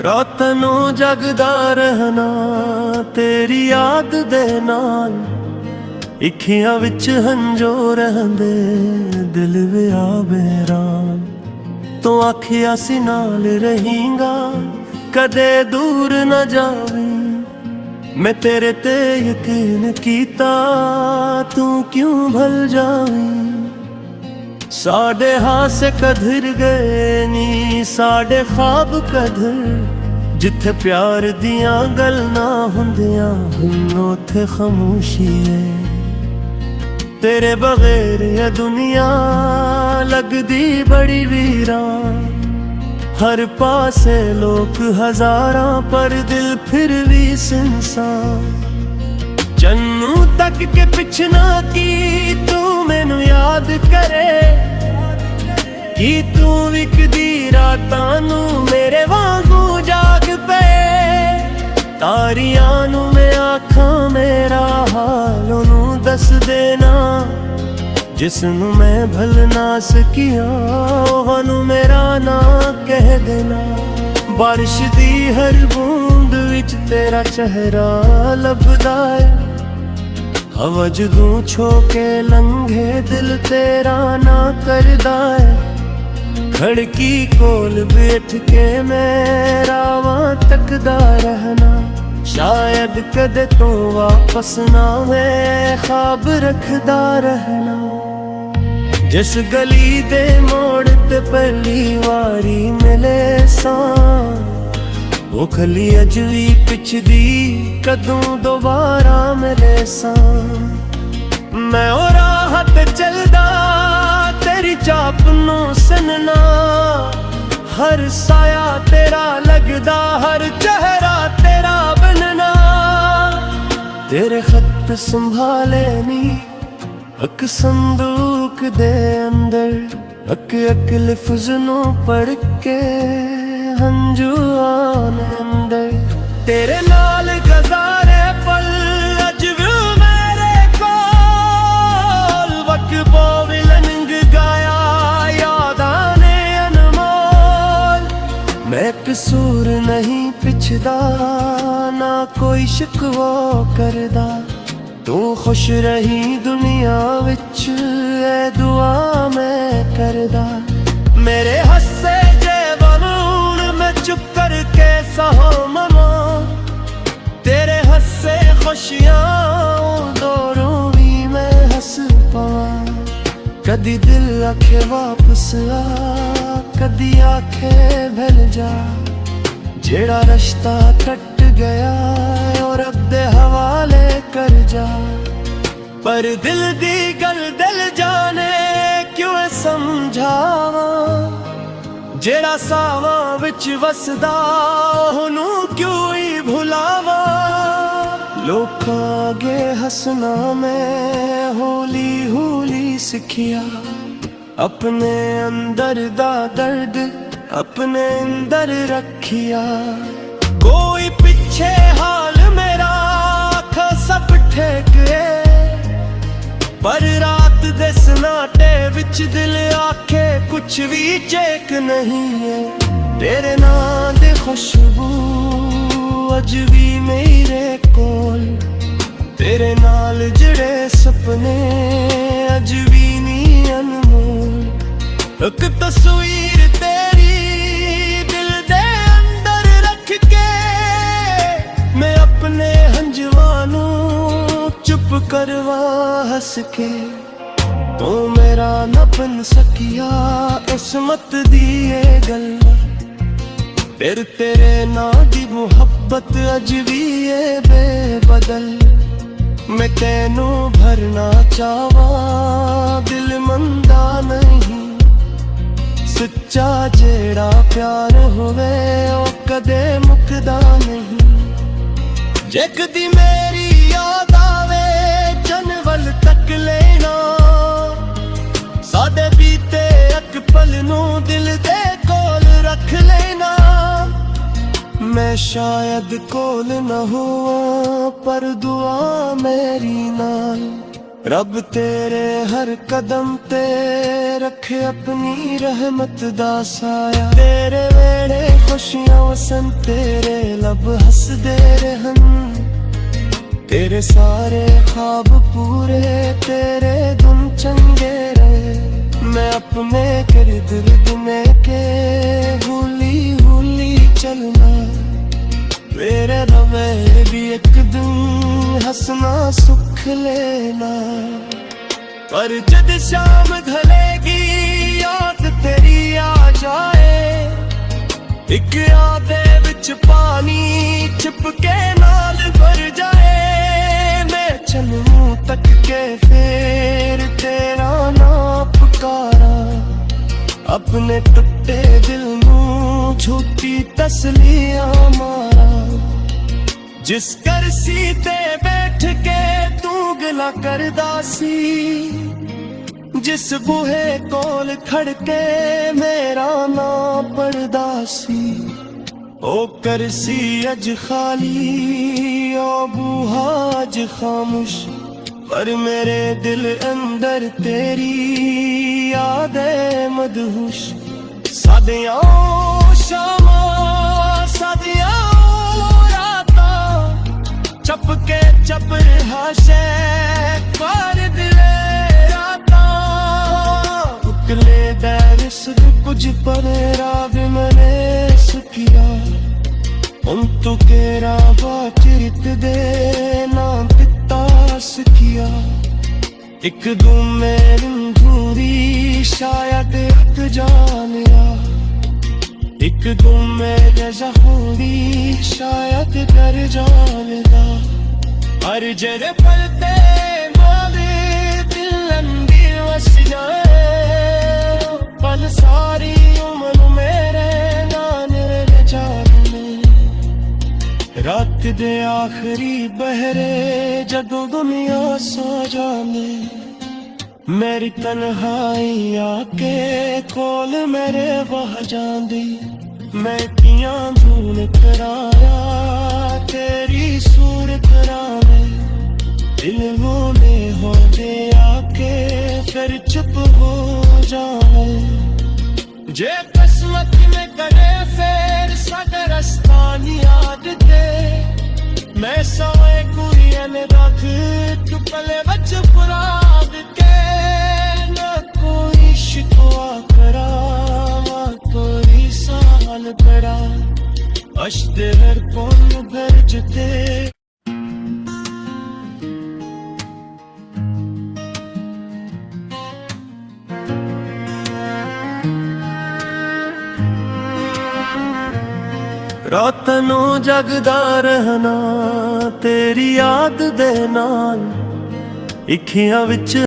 रात नू जगदा रहना तेरी याद दे नाल, इखियां विच हंजो रहंदे दिल विया बेरान। तू आखिया सी नाल रहींगा कदे दूर न जावी, मैं तेरे ते यकीन कीता तू क्यों भल जावी। साडे हासे कधर गए नी साडे ख्वाब कधर, जिथे प्यार दियां गल ना हुंदियां हुण उथे खामोशी है। तेरे बगैर ये दुनिया लगदी बड़ी वीरान, हर पासे लोग हजारां पर दिल फिर भी सुनसान। चन्नू तक के पिछना की तू मैनू याद करे, कि तू विकदी रातां नू मेरे वांगू जाग पे। तारियां नू मैं आखां मेरा हाल ओनू दस देना, जिसनू मैं भल ना सकिया ओनू मेरा ना कह देना। बारिश दी हर बूंद विच तेरा चेहरा लभदा है, हवा जदों छो के लंघे दिल तेरा ना करदा है। खड़की कोल बैठ के मैं रावां तकदा रहना, शायद कदे तो वापस ना मैं ख्वाब रखदा रहना। जिस गली दे मोड़ ते पहली वारी मिले सां, वो खली अज भी पिछदी कदों दोबारा मिले सां। मैं ओ राह ते चलदा तेरी चाप नू सनना, हर साया तेरा लगदा हर चेहरा तेरा बनना। तेरे खत संभाले नी अक संदूक दे अंदर, अक अक लफ्ज़ नू पढ़ के हंजू आने अंदर। तेरे नाल गुज़ारे पल अज भी मेरे कोल, वक्बो भी लंघ गया यादां ने अनमोल। मैं कसूर नहीं पिछदा ना कोई शिकवा करदा, तू खुश रही दुनिया विच ए दुआ मैं करदा। मेरे हस्से जे बनून मैं चुप करके सहो मना, तेरे हस्से खुशियां दौरों भी मैं हस पावां। कदी दिल आखे वापस आ कदी आखे भल जा, जेड़ा रिश्ता कट गया और अब दे हवाले कर जा। पर दिल दी गल दिल जाने क्यों समझावा, जेड़ा सावां विच वसदा ओनू क्यों ही भुलावा। लोकां अगे हसना मैं हौली हौली सिखिया, अपने अंदर दा दर्द अपने अंदर रखिया। कोई पिछे हाल मेरा आखा सब ठेक है, पर रात दे सनाटे विच दिल आखे कुछ भी चेक नहीं है। तेरे नाम दे खुशबू अज भी मेरे कोल, तेरे नाल जड़े सपने अज भी नी अनमोल। एक तस्वीर तेरी दिल दे अंदर रख के, मैं अपने हंजवानू चुप करवा हस के। तू मेरा न बन सकिया इसमत दी ये गल, फिर तेरे ना दी मुहब्बत अज भी ये बेबदल। मैं तेनू भरना चाहवा दिल मंदा नहीं, सच्चा जेड़ा प्यार होवे ओ कदे मुकदा नहीं। जे कदी मेरी याद आवे जनवल तक लेना, सादे बीते अक पल नू दिल दे कोल रख लेना। मैं शायद कोल न हुआ पर दुआ मेरी नाल, रब तेरे हर कदम ते रखे अपनी रहमत दा साया। तेरे वेड़े खुशियां वसन तेरे लब हसदे रहन तेरे सारे ख्वाब पूरे तेरे दिन चंगे रहे मैं अपने किरद में के हुली हुली चलना मेरे रवे भी एक दिन हंसना सुख लेना पर जद शाम ढलेगी याद तेरी आ जाए एक यादे विच पानी चिपके नाल भर जाए मैं चलूं तक के फेर तेरा ना पुकारा अपने टुटे दिल नूं झूठी तसलियां मारा जिस करसी ते बैठ के तू गला करदा सी जिस बूहे कोल खड़के मेरा ना पड़दा सी ओ करसी अज खाली ओ बूहा अज खामुश पर मेरे दिल अंदर तेरी यादें मदहोश सादियां शामा सादियां चपके चपर हाशे कर दिले राता उकले दैरिस कुछ पनेरा भी मैंने सुखिया उन तू केरा बाचिरित दे ना पिता सखिया एक दुमे दूरी शायद एक जानिया एक दुमे जहूरी शायद कर जानदा हर जरे पलते मारे दिल लंबी वस जाए पल सारी उम्र मेरे नाने जाने रात दे आखिरी बहरे जदों दुनिया सो जाने मेरी तन्हाई आके कोल मेरे वह जांदी मैं कियां धूल कराया तेरी सूरत रामे दिल बोले हो दे आके फिर चुप हो जाए जे किस्मत में करे फिर साडा रास्ता नी याद दे मैं सोए कोई ने रख तू पले बच पुराद के ना कोई शिकवा करा ना कोई साल पड़ा अश्ते हर कौन गरजते रात नू जगदा रहना तेरी याद दे नाल इखियां विच